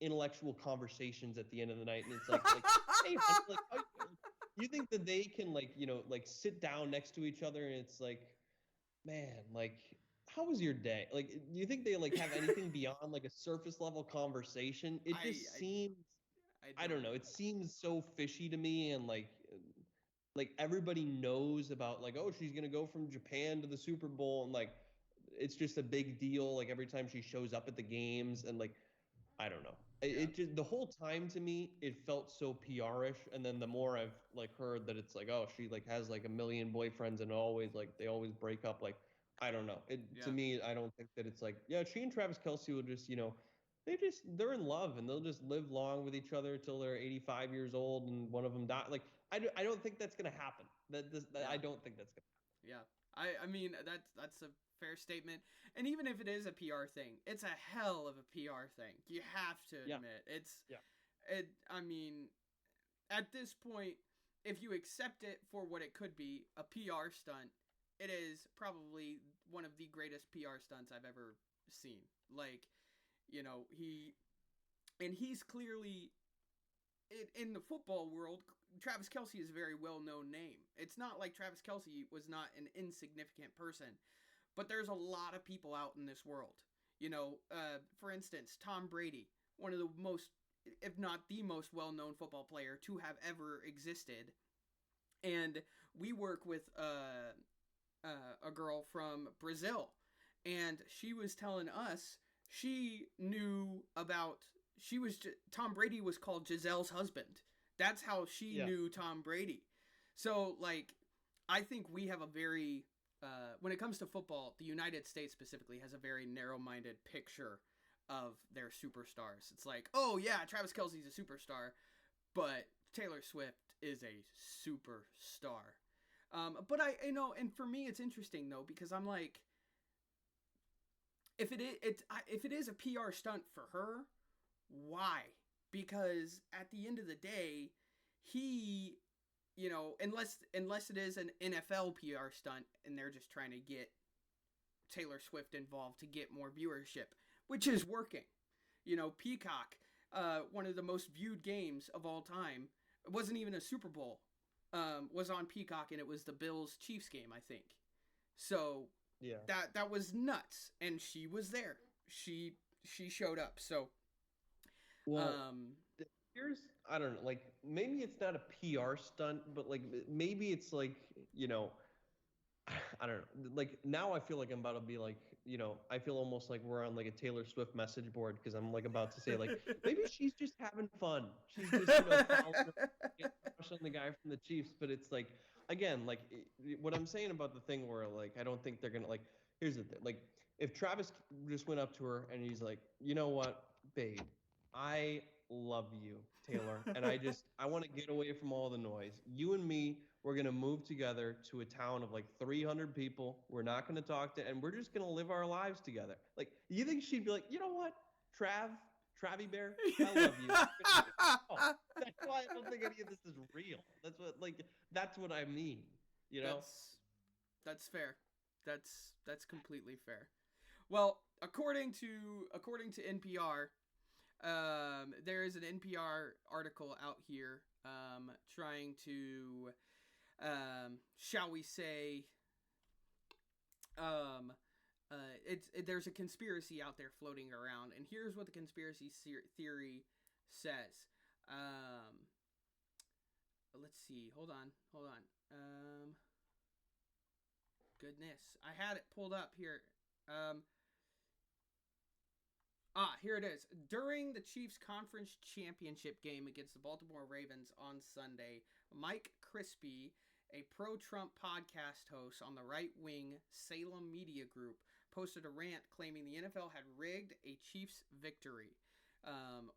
intellectual conversations at the end of the night, and it's like hey honey, like you think that they can like like sit down next to each other, and it's like man, like how was your day? Like, do you think they like have anything beyond like a surface level conversation? It I, just seems, I I don't don't know. It know. seems so fishy to me, and like everybody knows about like, oh, she's gonna go from Japan to the Super Bowl, and like it's just a big deal. Like every time she shows up at the games, and like I don't know. Yeah. It just the whole time to me it felt so PR-ish, and then the more I've like heard that it's like, oh, she like has like a million boyfriends and always like they always break up. Like I don't know. It to Yeah. me I don't think that it's like yeah, she and Travis Kelsey will just they're in love, and they'll just live long with each other till they're 85 years old and one of them die. Like I don't think that's gonna happen. Yeah. I don't think that's gonna Yeah. I mean that's a fair statement. And even if it is a PR thing, it's a hell of a PR thing. You have to yeah admit. yeah I mean, at this point, if you accept it for what it could be, a PR stunt, it is probably one of the greatest PR stunts I've ever seen. Like, he's clearly in the football world. Travis Kelsey is a very well known name. It's not like Travis Kelsey was not an insignificant person, but there's a lot of people out in this world. For instance, Tom Brady, one of the most, if not the most well-known football player to have ever existed, and we work with a girl from Brazil, and she was telling us she knew about she was Tom Brady was called Giselle's husband. That's how she Yeah. knew Tom Brady. So like, I think we have a very when it comes to football, the United States specifically has a very narrow-minded picture of their superstars. It's like, oh yeah, Travis Kelsey's a superstar, but Taylor Swift is a superstar. But and for me, it's interesting though because I'm like, if it is a PR stunt for her, why? Because at the end of the day, he, unless it is an NFL PR stunt and they're just trying to get Taylor Swift involved to get more viewership, which is working. Peacock, one of the most viewed games of all time, it wasn't even a Super Bowl, was on Peacock, and it was the Bills Chiefs game, I think. So Yeah. that was nuts, and she was there. She showed up. So Well, um, here's, I don't know, like maybe it's not a PR stunt, but like maybe it's like, you know, I don't know. Like now I feel like I'm about to be like, I feel almost like we're on like a Taylor Swift message board because I'm like about to say like maybe she's just having fun. She's just, following her, getting a crush on the guy from the Chiefs. But it's like again, like what I'm saying about the thing where like I don't think they're gonna like. Here's the thing, like if Travis just went up to her and he's like, you know what, babe, I love you, Taylor, and I want to get away from all the noise. You and me, we're gonna move together to a town of like 300 people. We're not gonna talk to, and we're just gonna live our lives together. Like, you think she'd be like, you know what, Travie Bear, I love you. Oh, that's why I don't think any of this is real. That's what I mean. You know? that's fair. That's completely fair. Well, according to NPR, there is an NPR article out here trying to, shall we say, um, there's a conspiracy out there floating around, and here's what the conspiracy theory says. Um, let's see. Hold on. Goodness, I had it pulled up here. Um, Here it is. During the Chiefs' conference championship game against the Baltimore Ravens on Sunday, Mike Crispy, a pro-Trump podcast host on the right-wing Salem Media Group, posted a rant claiming the NFL had rigged a Chiefs victory.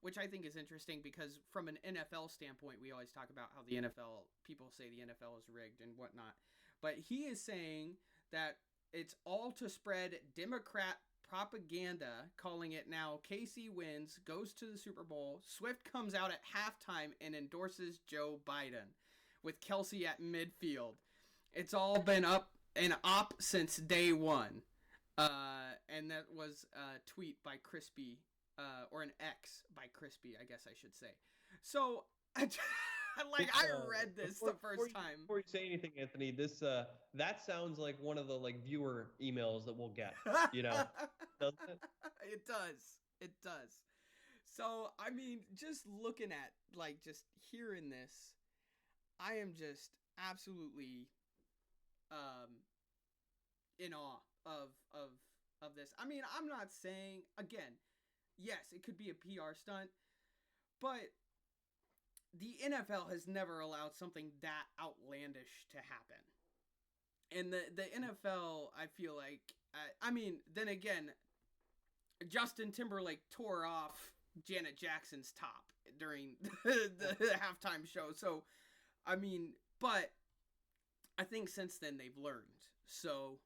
Which I think is interesting because from an NFL standpoint, we always talk about how the NFL, people say the NFL is rigged and whatnot. But he is saying that it's all to spread Democrat propaganda, calling it now KC wins, goes to the Super Bowl. Swift comes out at halftime and endorses Joe Biden with Kelsey at midfield. It's all been up and op since day one. And that was a tweet by Crispy, or an X by Crispy, I guess I should say. So, I read this the first time. Before you say anything, Anthony, this that sounds like one of the like viewer emails that we'll get. You know, doesn't it? It does. It does. So, I mean, just looking at, like, just hearing this, I am just absolutely um, in awe of this. I mean, I'm not saying, again, yes, it could be a PR stunt, but the NFL has never allowed something that outlandish to happen. And the NFL, I feel like, I mean, then again, Justin Timberlake tore off Janet Jackson's top during the halftime show. So, I mean, but I think since then they've learned. So,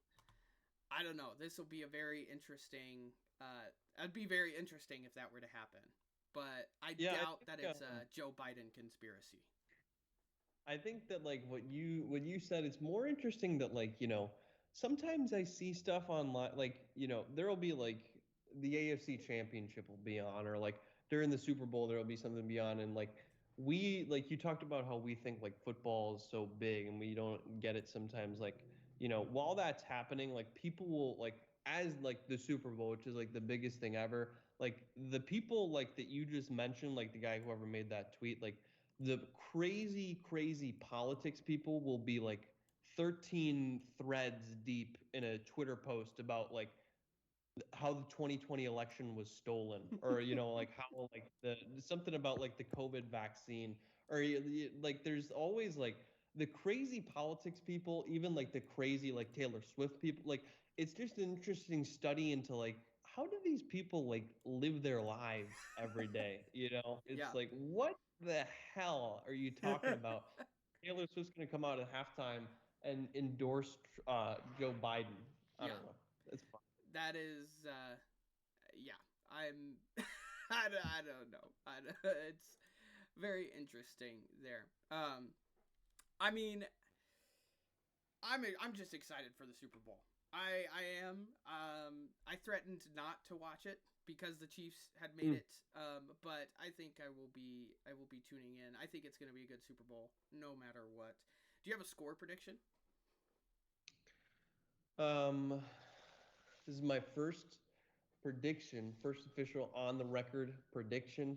I don't know. This will be a very interesting. It'd be very interesting if that were to happen. But I Yeah, doubt that it's a Joe Biden conspiracy. I think that like what you said, it's more interesting that like, sometimes I see stuff online like, there'll be like the AFC championship will be on, or like during the Super Bowl there'll be something beyond, and like you talked about how we think like football is so big and we don't get it sometimes, like, while that's happening, like people will like as like the Super Bowl, which is like the biggest thing ever, like the people like that you just mentioned, like the guy whoever made that tweet, like the crazy, crazy politics people will be like 13 threads deep in a Twitter post about like how the 2020 election was stolen, or like how like the something about like the COVID vaccine, or like there's always like the crazy politics people, even like the crazy like Taylor Swift people. Like it's just an interesting study into like how do these people like live their lives every day. Yeah. It's like what the hell are you talking about? Taylor Swift's going to come out at halftime and endorse Joe Biden. I Yeah. don't know. That's fine. That is yeah. I'm I don't know. It's very interesting there. I mean, I'm just excited for the Super Bowl. I am. I threatened not to watch it because the Chiefs had made Mm. it. But I think I will be tuning in. I think it's going to be a good Super Bowl no matter what. Do you have a score prediction? Um, this is my first prediction, first official on the record prediction.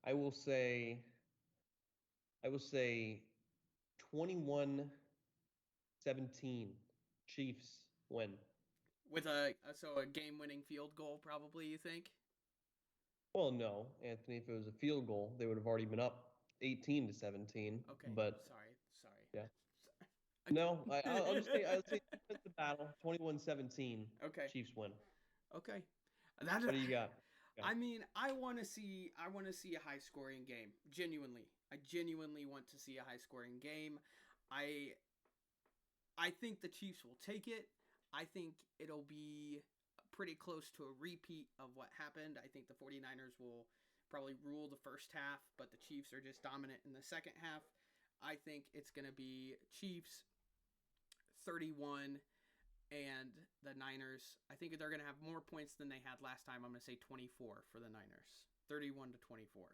I will say, I will say 21-17. Chiefs win. With a game-winning field goal probably, you think? Well, no, Anthony, if it was a field goal, they would have already been up 18-17. Okay, But sorry. Sorry. yeah, no, I'll just say Sorry. I'll say defensive battle, 21-17. Okay. Chiefs win. Okay. That What do you got? Yeah. I mean, I want to see a high scoring game. Genuinely. I genuinely want to see a high scoring game. I I think the Chiefs will take it. I think it'll be pretty close to a repeat of what happened. I think the 49ers will probably rule the first half, but the Chiefs are just dominant in the second half. I think it's going to be Chiefs 31 and the Niners. I think they're going to have more points than they had last time. I'm going to say 24 for the Niners. 31 to 24.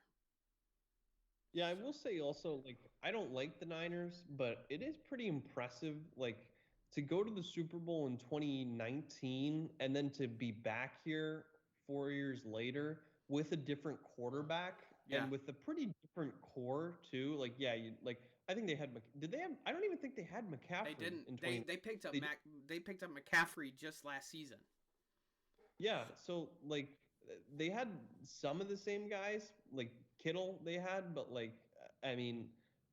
Yeah, I So, will say also, like, I don't like the Niners, but it is pretty impressive, like, to go to the Super Bowl in 2019 and then to be back here 4 years later with a different quarterback yeah. and with a pretty different core too. Like, yeah, I think they had, did they have, I don't even think they had They McCaffrey didn't in they picked up 20. They picked up McCaffrey just last season. Yeah, so like they had some of the same guys, like Kittle they had, but like I mean,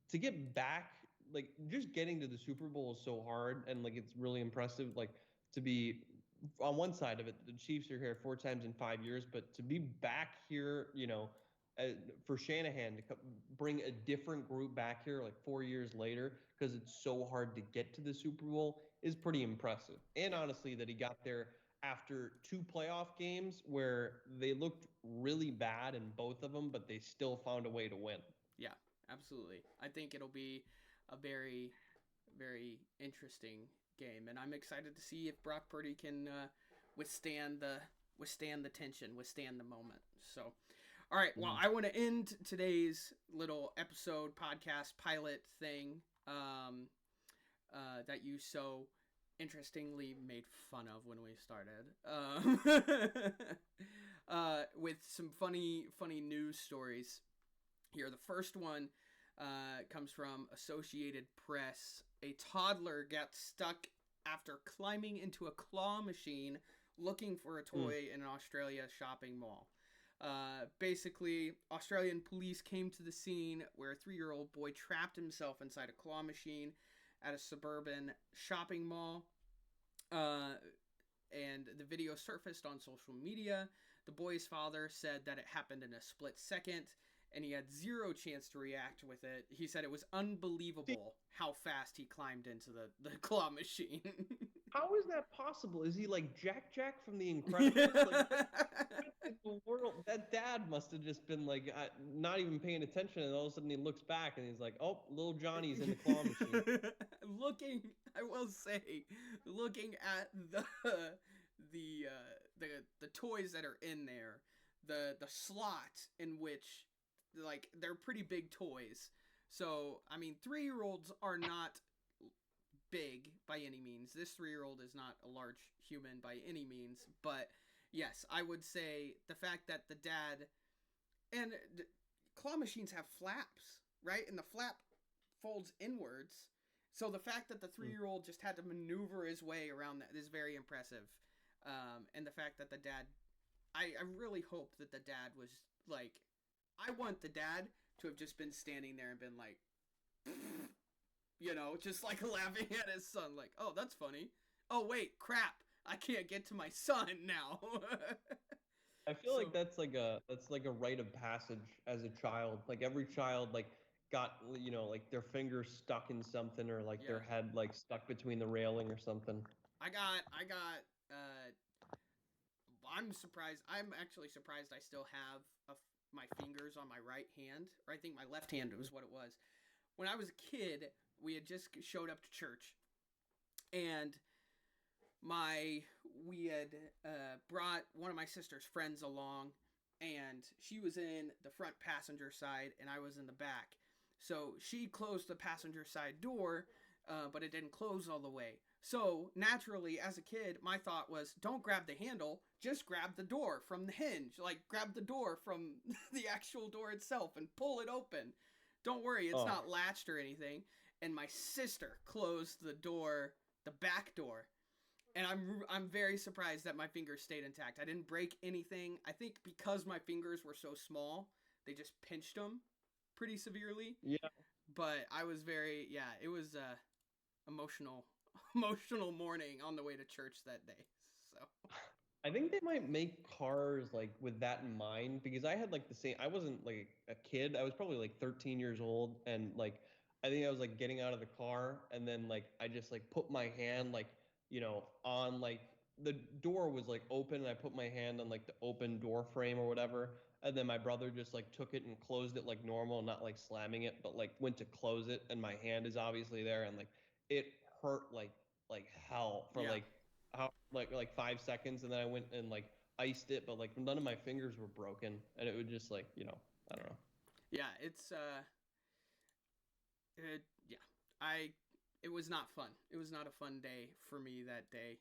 to get back, like just getting to the Super Bowl is so hard, and like it's really impressive. Like to be on one side of it, the Chiefs are here 4 times in 5 years, but to be back here, uh, for Shanahan to bring a different group back here like 4 years later because it's so hard to get to the Super Bowl is pretty impressive. And Yeah. honestly, that he got there after 2 playoff games where they looked really bad in both of them, but they still found a way to win. Yeah, absolutely. I think it'll be a very, very interesting game, and I'm excited to see if Brock Purdy can withstand the withstand the tension, withstand the moment. So, all right. Well, Mhm. I want to end today's little episode podcast pilot thing that you so interestingly made fun of when we started, with some funny news stories here. The first one comes from Associated Press. A toddler got stuck after climbing into a claw machine looking for a Mm. toy in an Australia shopping mall. Basically, Australian police came to the scene where a 3-year-old boy trapped himself inside a claw machine at a suburban shopping mall. And the video surfaced on social media. The boy's father said that it happened in a split second and he had zero chance to react with it. He said it was See, unbelievable how fast he climbed into the claw machine. how is that possible? Is he like Jack from The Incredibles? Like what in the world? That dad must have just been like not even paying attention, and all of a sudden he looks back and he's like, "Oh, little Johnny's in the claw machine." looking, I will say, looking at the the toys that are in there, the slot in which like they're pretty big toys. So I mean, 3-year-olds are not big by any means. This 3-year-old is not a large human by any means, but yes, I would say the fact that the dad and claw machines have flaps, right? And the flap folds inwards. So the fact that the 3-year-old just had to maneuver his way around that is very impressive. And the fact that the dad, I really hope that the dad was like, I want the dad to have just been standing there and been like, just like laughing at his son, like, oh, that's funny. Oh, wait, crap. I can't get to my son now. I feel So, like that's like a rite of passage as a child. Like every child like got like their fingers stuck in something or like yeah. their head like stuck between the railing or something. Uh, I'm surprised. I'm actually surprised I still have my fingers on my right hand, or I think my left hand was what it was. When I was a kid, we had just showed up to church, and we had brought one of my sister's friends along, and she was in the front passenger side, and I was in the back. So she closed the passenger side door, but it didn't close all the way. So naturally, as a kid, my thought was, don't grab the handle, just grab the door from the hinge. Like, grab the door from the actual door itself and pull it open. Don't worry, it's Oh, not latched or anything. And my sister closed the door, the back door, and I'm very surprised that my fingers stayed intact. I didn't break anything. I think because my fingers were so small, they just pinched them pretty severely. yeah. But I was very it was emotional emotional morning on the way to church that day. So I think they might make cars like with that in mind because I had like the same. I wasn't like a kid. I was probably like 13 years old, and like I think I was like getting out of the car, and then like I just like put my hand like on like the door was like open, and I put my hand on like the open door frame or whatever, and then my brother just like took it and closed it like normal, not like slamming it, but like went to close it, and my hand is obviously there, and like it hurt like hell for yeah, like how like 5 seconds, and then I went and like iced it, but like none of my fingers were broken, and it would just like I don't know. yeah, yeah. I It was not fun. It was not a fun day for me that day,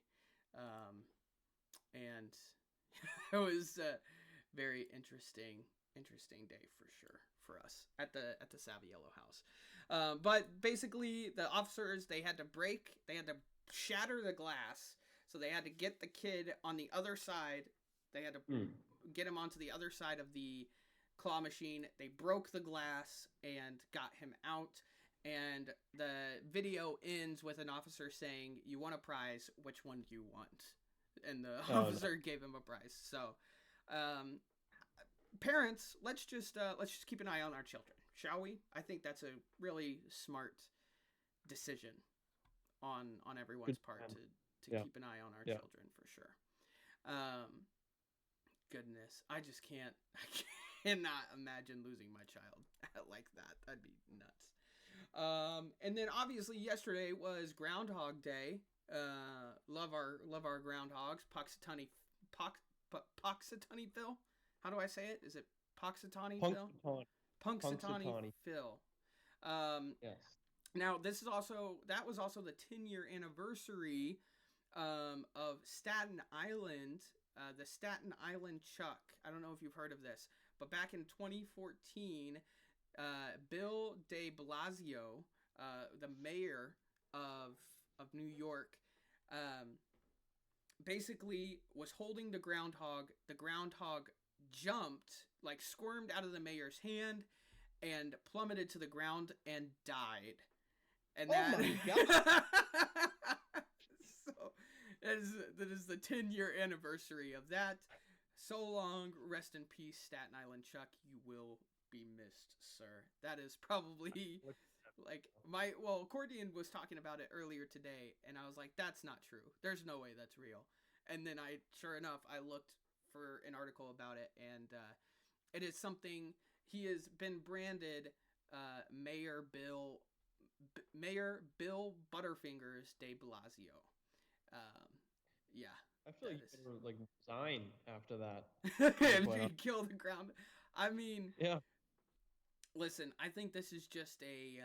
and it was a very interesting day for sure for us at the Savvy Yellow House. But basically, the officers they had to shatter the glass, so they had to get the kid on the other side. They had to Mm. get him onto the other side of the claw machine. They broke the glass and got him out. And the video ends with an officer saying, "You want a prize? Which one do you want?" And the Oh no. officer gave him a prize. So, um, parents, let's just keep an eye on our children, shall we? I think that's a really smart decision on everyone's Good part plan. to Yeah. keep an eye on our Yeah. children for sure. Um, Goodness, I just can't. I cannot imagine losing my child like that. That'd be nuts. And then obviously yesterday was Groundhog Day. Love our groundhogs. Poxitani Phil. How do I say it? Is it Poxitani Phil? Punxsutawney. Punxsutawney Punxsutawney. Phil. Um, Yes. Now that was also the 10-year anniversary of Staten Island, the Staten Island Chuck. I don't know if you've heard of this, but back in 2014, Bill de Blasio, the mayor of New York, um, basically was holding the groundhog. The groundhog jumped, like squirmed out of the mayor's hand, and plummeted to the ground and died. And Oh that my God. so that is the 10-year anniversary of that. So long, rest in peace, Staten Island Chuck. You will be missed, sir. That is probably like Cordian was talking about it earlier today, and I was like, that's not true. There's no way that's real. And then sure enough, I looked for an article about it, and it is something he has been branded Mayor Bill Butterfingers de Blasio. Um, yeah, I feel like that you better like resign after that. is. To be If quite you honest. kill the ground, I mean, Yeah. listen. I think this is just a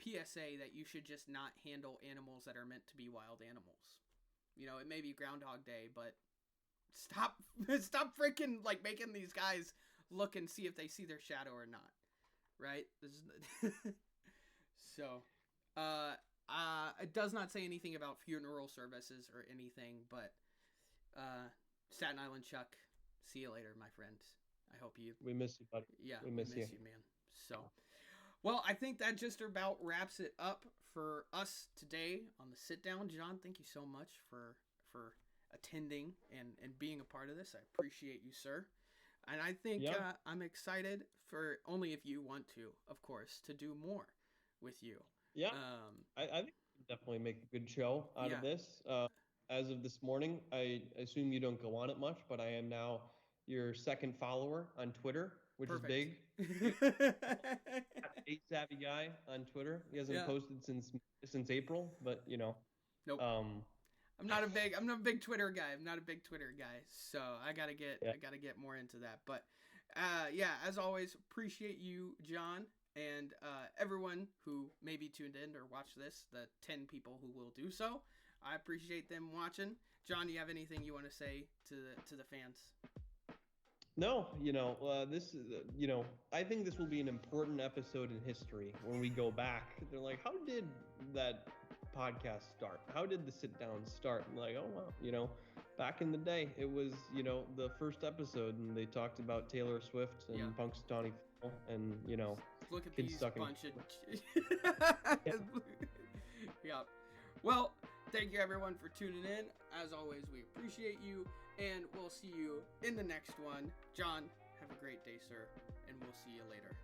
PSA that you should just not handle animals that are meant to be wild animals. You know, it may be Groundhog Day, but stop freaking like making these guys look and see if they see their shadow or not. Right? So, it does not say anything about funeral services or anything, but Staten Island Chuck, see you later, my friend. I hope you. We miss you, buddy. Yeah, we miss you, man. So, well, I think that just about wraps it up for us today on the sit down. John, thank you so much for attending and being a part of this. I appreciate you, sir. And I think I'm excited for, only if you want to, of course, to do more with you. Yeah, I think we can definitely make a good show out of this. As of this morning, I assume you don't go on it much, but I am now your second follower on Twitter, which Perfect. is big. asavvyguy on Twitter. He hasn't posted since April, but you know. Nope. I'm not a big Twitter guy. I'm not a big Twitter guy, so I gotta get more into that. But as always, appreciate you, John, and everyone who maybe tuned in or watched this. The 10 people who will do so, I appreciate them watching. John, do you have anything you want to say to the fans? No, this is, I think this will be an important episode in history when we go back. They're like, how did that podcast start? How did the sit down start? And like, oh wow, back in the day, it was, the first episode, and they talked about Taylor Swift and Punxsutawney Phil, and look at kids these sucking. bunch of yeah. Well, thank you everyone for tuning in. As always, we appreciate you, and we'll see you in the next one. John, have a great day, sir, and we'll see you later.